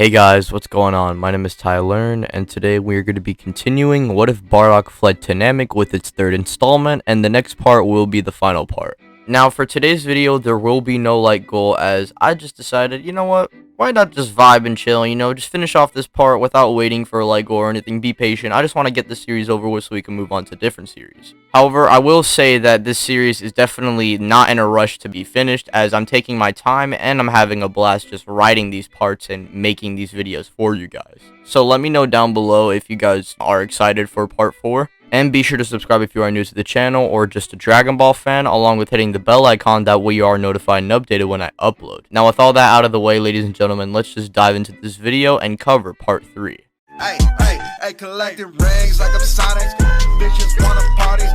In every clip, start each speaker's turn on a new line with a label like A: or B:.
A: Hey guys, what's going on? My name is Tylearn, and today we're going to be continuing What If Bardock Fled to NAMEK with its third installment, and the next part will be the final part. Now, for today's video, there will be no light goal, as I just decided, you know what, why not just vibe and chill, just finish off this part without waiting for a light goal or anything. Be patient. I just want to get this series over with so we can move on to different series. However, I will say that this series is definitely not in a rush to be finished, as I'm taking my time and I'm having a blast just writing these parts and making these videos for you guys. So let me know down below if you guys are excited for part 4. And be sure to subscribe if you are new to the channel or just a Dragon Ball fan, along with hitting the bell icon, that way you are notified and updated when I upload. Now, with all that out of the way, ladies and gentlemen, let's just dive into this video and cover part 3.
B: Hey, collecting rings like I'm Sonic. Bitches wanna party.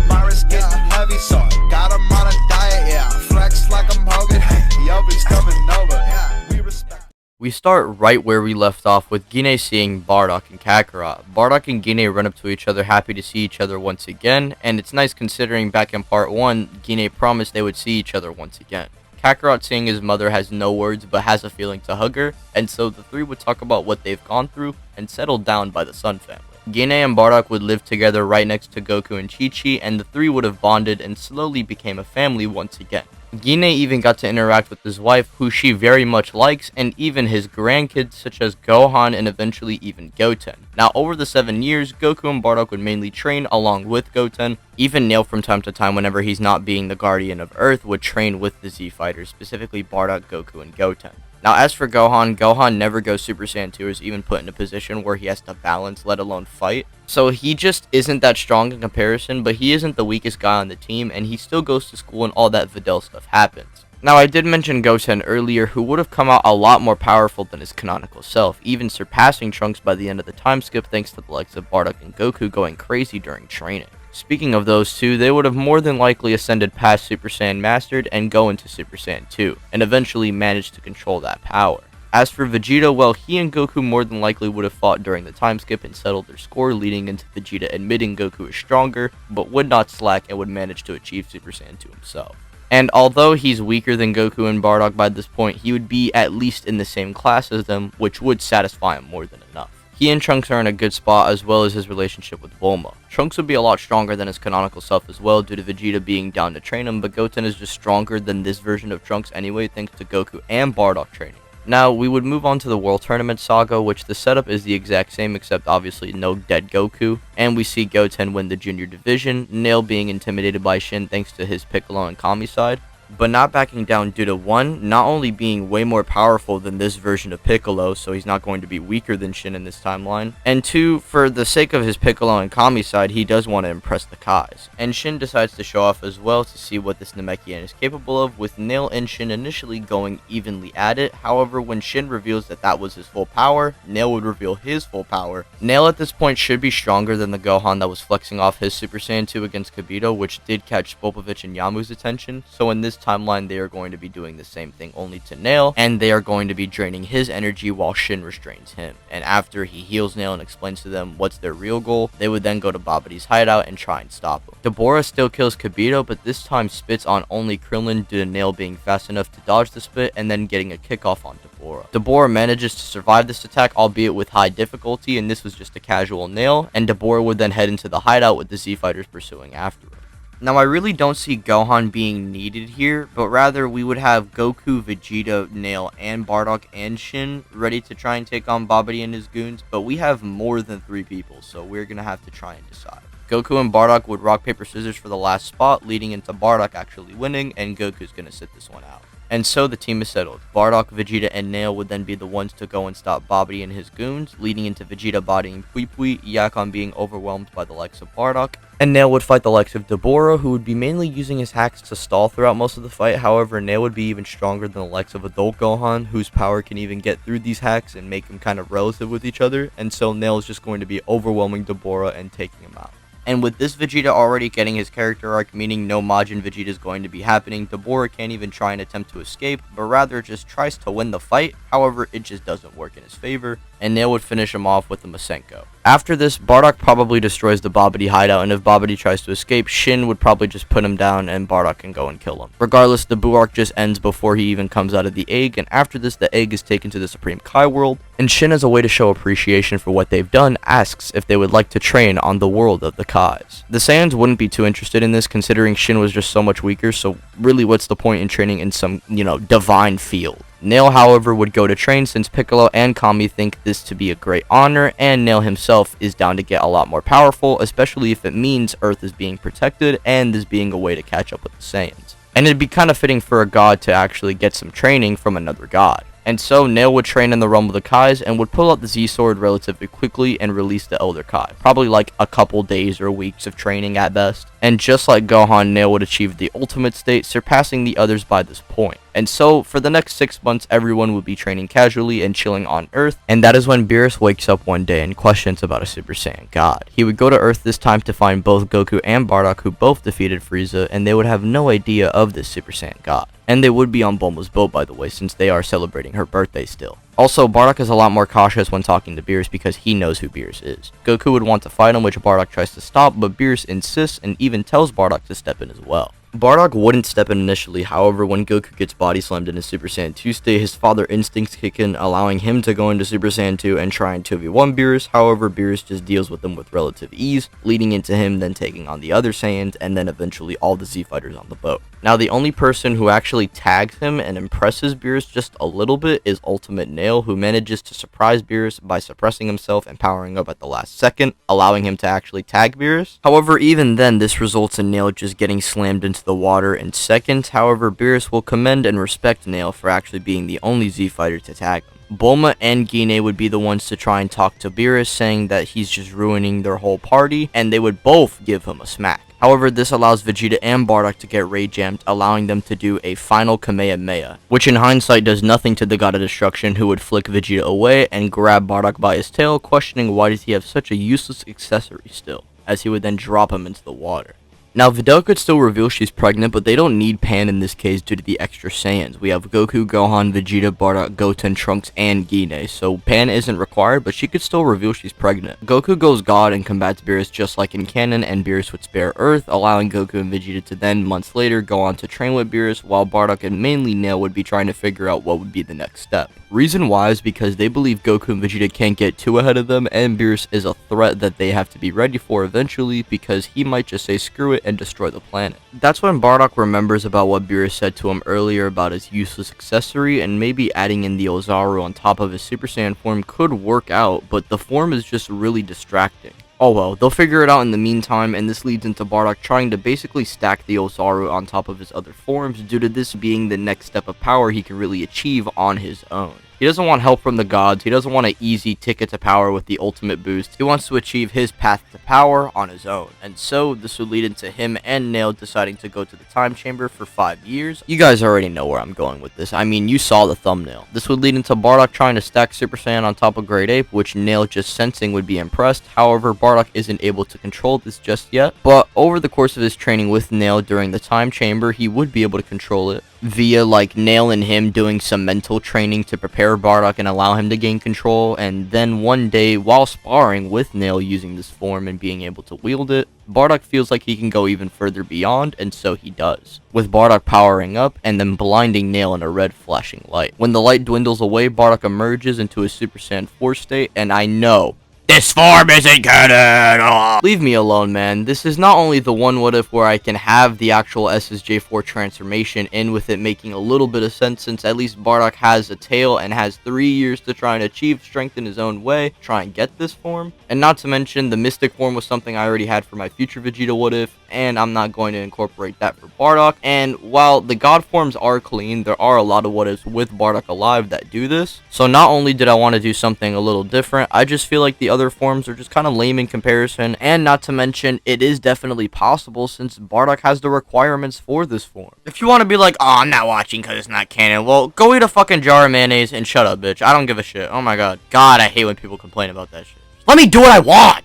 B: My wrist getting heavy, so I got 'em on a diet, yeah. Flex like I'm Hogan. Hey, yo, he's coming over. We respect.
A: We start right where we left off, with Gine seeing Bardock and Kakarot. Bardock and Gine run up to each other, happy to see each other once again, and it's nice considering back in part 1, Gine promised they would see each other once again. Kakarot, seeing his mother, has no words but has a feeling to hug her, and so the three would talk about what they've gone through and settle down by the Sun family. Gine and Bardock would live together right next to Goku and Chi-Chi, and the three would have bonded and slowly became a family once again. Gine even got to interact with his wife, who she very much likes, and even his grandkids such as Gohan and eventually even Goten. Now, over the 7 years, Goku and Bardock would mainly train along with Goten. Even Nail, from time to time whenever he's not being the guardian of Earth, would train with the Z fighters, specifically Bardock, Goku, and Goten. Now, as for Gohan, Gohan never goes Super Saiyan 2 or is even put in a position where he has to balance, let alone fight. So he just isn't that strong in comparison, but he isn't the weakest guy on the team, and he still goes to school and all that Videl stuff happens. Now, I did mention Goten earlier, who would have come out a lot more powerful than his canonical self, even surpassing Trunks by the end of the time skip thanks to the likes of Bardock and Goku going crazy during training. Speaking of those two, they would have more than likely ascended past Super Saiyan Mastered and go into Super Saiyan 2, and eventually managed to control that power. As for Vegeta, well, he and Goku more than likely would have fought during the time skip and settled their score, leading into Vegeta admitting Goku is stronger, but would not slack and would manage to achieve Super Saiyan 2 himself. And although he's weaker than Goku and Bardock by this point, he would be at least in the same class as them, which would satisfy him more than enough. He and Trunks are in a good spot, as well as his relationship with Bulma. Trunks would be a lot stronger than his canonical self as well, due to Vegeta being down to train him, but Goten is just stronger than this version of Trunks anyway, thanks to Goku and Bardock training. Now, we would move on to the World Tournament Saga, which the setup is the exact same, except obviously no dead Goku, and we see Goten win the Junior Division, Nail being intimidated by Shin thanks to his Piccolo and Kami side, but not backing down due to 1, not only being way more powerful than this version of Piccolo, so he's not going to be weaker than Shin in this timeline, and 2, for the sake of his Piccolo and Kami side, he does want to impress the Kais. And Shin decides to show off as well to see what this Namekian is capable of, with Nail and Shin initially going evenly at it. However, when Shin reveals that that was his full power, Nail would reveal his full power. Nail at this point should be stronger than the Gohan that was flexing off his Super Saiyan 2 against Kibito, which did catch Spopovich and Yamu's attention, so in this timeline they are going to be doing the same thing only to Nail, and they are going to be draining his energy while Shin restrains him. And after he heals Nail and explains to them what's their real goal, they would then go to Babidi's hideout and try and stop him. Deborah still kills Kibito, but this time spits on only Krillin due to Nail being fast enough to dodge the spit and then getting a kickoff on Deborah. Deborah manages to survive this attack, albeit with high difficulty, and this was just a casual Nail, and Deborah would then head into the hideout with the Z fighters pursuing after him. Now, I really don't see Gohan being needed here, but rather we would have Goku, Vegeta, Nail, and Bardock and Shin ready to try and take on Babidi and his goons, but we have more than 3 people, so we're going to have to try and decide. Goku and Bardock would rock, paper, scissors for the last spot, leading into Bardock actually winning, and Goku's going to sit this one out. And so the team is settled. Bardock, Vegeta, and Nail would then be the ones to go and stop Babidi and his goons, leading into Vegeta bodying Pui Pui, Yakon being overwhelmed by the likes of Bardock, and Nail would fight the likes of Deborah, who would be mainly using his hacks to stall throughout most of the fight. However, Nail would be even stronger than the likes of adult Gohan, whose power can even get through these hacks and make them kind of relative with each other, and so Nail is just going to be overwhelming Deborah and taking him out. And with this Vegeta already getting his character arc, meaning no Majin Vegeta is going to be happening, Deborah can't even try and attempt to escape, but rather just tries to win the fight. However, it just doesn't work in his favor, and Nail would finish him off with a Masenko. After this, Bardock probably destroys the Babidi hideout, and if Babidi tries to escape, Shin would probably just put him down and Bardock can go and kill him. Regardless, the Buu arc just ends before he even comes out of the egg, and after this, the egg is taken to the Supreme Kai world, And Shin, as a way to show appreciation for what they've done, asks if they would like to train on the world of the Kais. The Saiyans wouldn't be too interested in this, considering Shin was just so much weaker, so really what's the point in training in some, divine field? Nail, however, would go to train since Piccolo and Kami think this to be a great honor, and Nail himself is down to get a lot more powerful, especially if it means Earth is being protected and this being a way to catch up with the Saiyans. And it'd be kind of fitting for a god to actually get some training from another god. And so Nail would train in the realm of the Kais and would pull out the Z-Sword relatively quickly and release the Elder Kai. Probably like a couple days or weeks of training at best. And just like Gohan, Nail would achieve the ultimate state, surpassing the others by this point. And so, for the next 6 months, everyone would be training casually and chilling on Earth, and that is when Beerus wakes up one day and questions about a Super Saiyan God. He would go to Earth this time to find both Goku and Bardock, who both defeated Frieza, and they would have no idea of this Super Saiyan God. And they would be on Bulma's boat, by the way, since they are celebrating her birthday still. Also, Bardock is a lot more cautious when talking to Beerus because he knows who Beerus is. Goku would want to fight him, which Bardock tries to stop, but Beerus insists and even tells Bardock to step in as well. Bardock wouldn't step in initially, however, when Goku gets body slammed in his Super Saiyan 2 state, his father instincts kick in, allowing him to go into Super Saiyan 2 and try and 2v1 Beerus. However, Beerus just deals with him with relative ease, leading into him then taking on the other Saiyans, and then eventually all the Z fighters on the boat. Now, the only person who actually tags him and impresses Beerus just a little bit is Ultimate Nail, who manages to surprise Beerus by suppressing himself and powering up at the last second, allowing him to actually tag Beerus. However, even then, this results in Nail just getting slammed into the water in seconds. However, Beerus will commend and respect Nail for actually being the only Z fighter to tag him. Bulma and Gine would be the ones to try and talk to Beerus, saying that he's just ruining their whole party, and they would both give him a smack. However, this allows Vegeta and Bardock to get Ray Jammed, allowing them to do a final Kamehameha, which in hindsight does nothing to the God of Destruction, who would flick Vegeta away and grab Bardock by his tail, questioning why does he have such a useless accessory still, as he would then drop him into the water. Now, Videl could still reveal she's pregnant, but they don't need Pan in this case due to the extra Saiyans. We have Goku, Gohan, Vegeta, Bardock, Goten, Trunks, and Gine, so Pan isn't required, but she could still reveal she's pregnant. Goku goes God and combats Beerus just like in canon, and Beerus would spare Earth, allowing Goku and Vegeta to then, months later, go on to train with Beerus, while Bardock and mainly Nail would be trying to figure out what would be the next step. Reason why is because they believe Goku and Vegeta can't get too ahead of them, and Beerus is a threat that they have to be ready for eventually, because he might just say screw it and destroy the planet. That's when Bardock remembers about what Beerus said to him earlier about his useless accessory, and maybe adding in the Ozaru on top of his Super Saiyan form could work out, but the form is just really distracting. Oh well, they'll figure it out in the meantime, and this leads into Bardock trying to basically stack the Ozaru on top of his other forms, due to this being the next step of power he can really achieve on his own. He doesn't want help from the gods, he doesn't want an easy ticket to power with the ultimate boost, he wants to achieve his path to power on his own. And so, this would lead into him and Nail deciding to go to the time chamber for 5 years. You guys already know where I'm going with this, I mean, you saw the thumbnail. This would lead into Bardock trying to stack Super Saiyan on top of Great Ape, which Nail just sensing would be impressed. However, Bardock isn't able to control this just yet, but over the course of his training with Nail during the time chamber, he would be able to control it via like Nail and him doing some mental training to prepare Bardock and allow him to gain control. And then one day, while sparring with Nail using this form and being able to wield it, Bardock feels like he can go even further beyond, and so he does, with Bardock powering up and then blinding Nail in a red flashing light. When the light dwindles away, Bardock emerges into his Super Saiyan 4 state, and I know this form isn't canon! Leave me alone, man. This is not only the one what if where I can have the actual SSJ4 transformation in with it making a little bit of sense, since at least Bardock has a tail and has 3 years to try and achieve strength in his own way, try and get this form. And not to mention, the Mystic form was something I already had for my future Vegeta what if, and I'm not going to incorporate that for Bardock. And while the God forms are clean, there are a lot of what ifs with Bardock alive that do this. So not only did I want to do something a little different, I just feel like the other forms are just kind of lame in comparison, and not to mention, it is definitely possible since Bardock has the requirements for this form. If you want to be like, oh, I'm not watching because it's not canon, well, go eat a fucking jar of mayonnaise and shut up, bitch. I don't give a shit. Oh my god. God, I hate when people complain about that shit. Let me do what I want!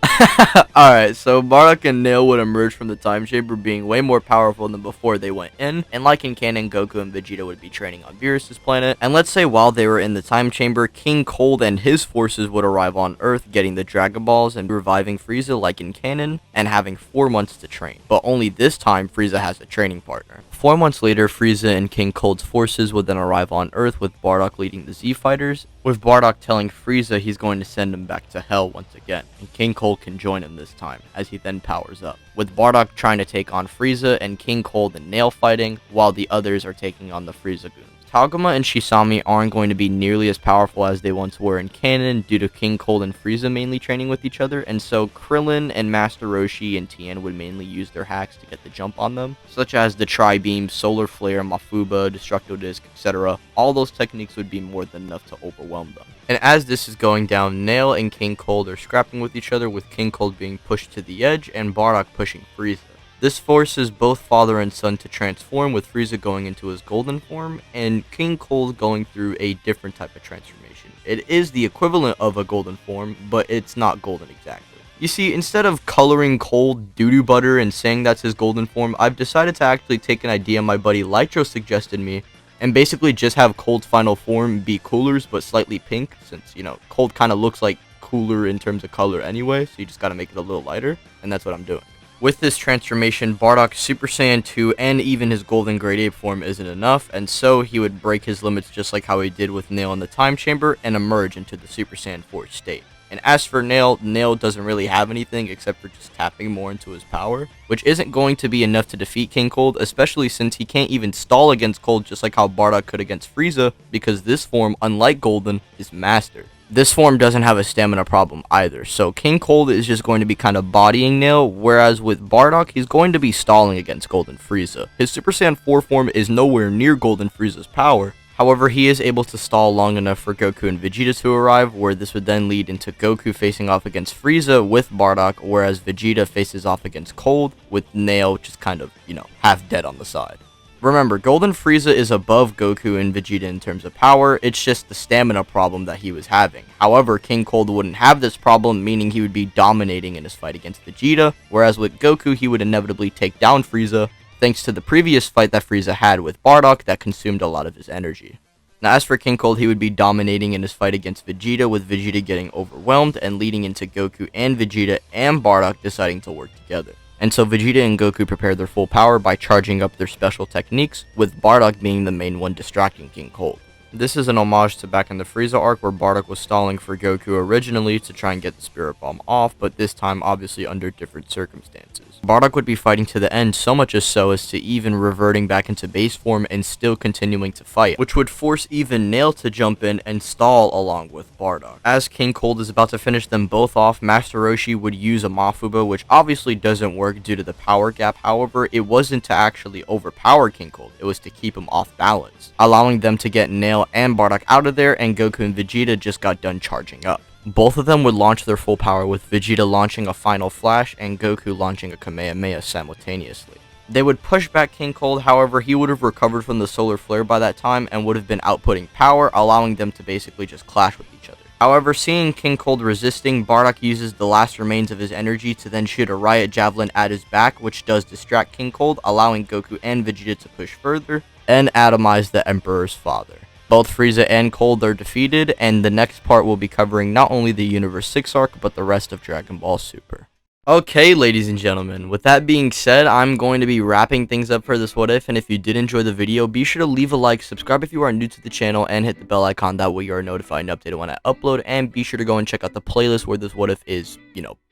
A: Alright, so Bardock and Nail would emerge from the time chamber being way more powerful than before they went in, and like in canon, Goku and Vegeta would be training on Beerus' planet. And let's say while they were in the time chamber, King Cold and his forces would arrive on Earth, getting the Dragon Balls and reviving Frieza like in canon, and having 4 months to train. But only this time, Frieza has a training partner. 4 months later, Frieza and King Cold's forces would then arrive on Earth with Bardock leading the Z Fighters, with Bardock telling Frieza he's going to send him back to Hell once again, and King Cold can join him this time, as he then powers up, with Bardock trying to take on Frieza and King Cold and Nail fighting, while the others are taking on the Frieza goons. Tagoma and Shisami aren't going to be nearly as powerful as they once were in canon due to King Cold and Frieza mainly training with each other, and so Krillin and Master Roshi and Tien would mainly use their hacks to get the jump on them, such as the Tri-Beam, Solar Flare, Mafuba, Destructo Disc, etc. All those techniques would be more than enough to overwhelm them. And as this is going down, Nail and King Cold are scrapping with each other, with King Cold being pushed to the edge and Bardock pushing Frieza. This forces both father and son to transform, with Frieza going into his golden form, and King Cold going through a different type of transformation. It is the equivalent of a golden form, but it's not golden exactly. You see, instead of coloring Cold doo-doo butter and saying that's his golden form, I've decided to actually take an idea my buddy Lytro suggested me, and basically just have Cold's final form be Cooler's but slightly pink, since, you know, Cold kind of looks like Cooler in terms of color anyway, so you just gotta make it a little lighter, and that's what I'm doing. With this transformation, Bardock's Super Saiyan 2 and even his Golden Great Ape form isn't enough, and so he would break his limits just like how he did with Nail in the Time Chamber and emerge into the Super Saiyan 4 state. And as for Nail, Nail doesn't really have anything except for just tapping more into his power, which isn't going to be enough to defeat King Cold, especially since he can't even stall against Cold just like how Bardock could against Frieza, because this form, unlike Golden, is mastered. This form doesn't have a stamina problem either, so King Cold is just going to be kind of bodying Nail, whereas with Bardock, he's going to be stalling against Golden Frieza. His Super Saiyan 4 form is nowhere near Golden Frieza's power, however, he is able to stall long enough for Goku and Vegeta to arrive, where this would then lead into Goku facing off against Frieza with Bardock, whereas Vegeta faces off against Cold, with Nail just kind of, you know, half dead on the side. Remember, Golden Frieza is above Goku and Vegeta in terms of power, it's just the stamina problem that he was having. However, King Cold wouldn't have this problem, meaning he would be dominating in his fight against Vegeta, whereas with Goku he would inevitably take down Frieza, thanks to the previous fight that Frieza had with Bardock that consumed a lot of his energy. Now as for King Cold, he would be dominating in his fight against Vegeta, with Vegeta getting overwhelmed and leading into Goku and Vegeta and Bardock deciding to work together. And so Vegeta and Goku prepared their full power by charging up their special techniques, with Bardock being the main one distracting King Cold. This is an homage to back in the Frieza arc, where Bardock was stalling for Goku originally to try and get the Spirit Bomb off, but this time obviously under different circumstances. Bardock would be fighting to the end, so much as to even reverting back into base form and still continuing to fight, which would force even Nail to jump in and stall along with Bardock. As King Cold is about to finish them both off, Master Roshi would use a Mafuba, which obviously doesn't work due to the power gap. However, it wasn't to actually overpower King Cold, it was to keep him off balance, allowing them to get Nail and Bardock out of there, and Goku and Vegeta just got done charging up. Both of them would launch their full power, with Vegeta launching a Final Flash and Goku launching a Kamehameha simultaneously. They would push back King Cold, however he would have recovered from the Solar Flare by that time and would have been outputting power, allowing them to basically just clash with each other. However, seeing King Cold resisting, Bardock uses the last remains of his energy to then shoot a Riot Javelin at his back, which does distract King Cold, allowing Goku and Vegeta to push further and atomize the Emperor's father. Both Frieza and Cold are defeated, and the next part will be covering not only the Universe 6 arc, but the rest of Dragon Ball Super. Okay, ladies and gentlemen, with that being said, I'm going to be wrapping things up for this What If, and if you did enjoy the video, be sure to leave a like, subscribe if you are new to the channel, and hit the bell icon, that way you are notified and updated when I upload, and be sure to go and check out the playlist where this What If is,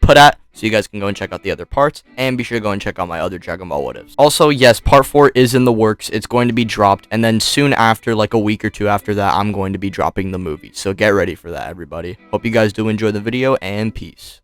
A: put at, so you guys can go and check out the other parts, and be sure to go and check out my other Dragon Ball What Ifs. Also, yes, part 4 is in the works, it's going to be dropped, and then soon after, like a week or two after that, I'm going to be dropping the movie, so get ready for that, everybody. Hope you guys do enjoy the video, and peace.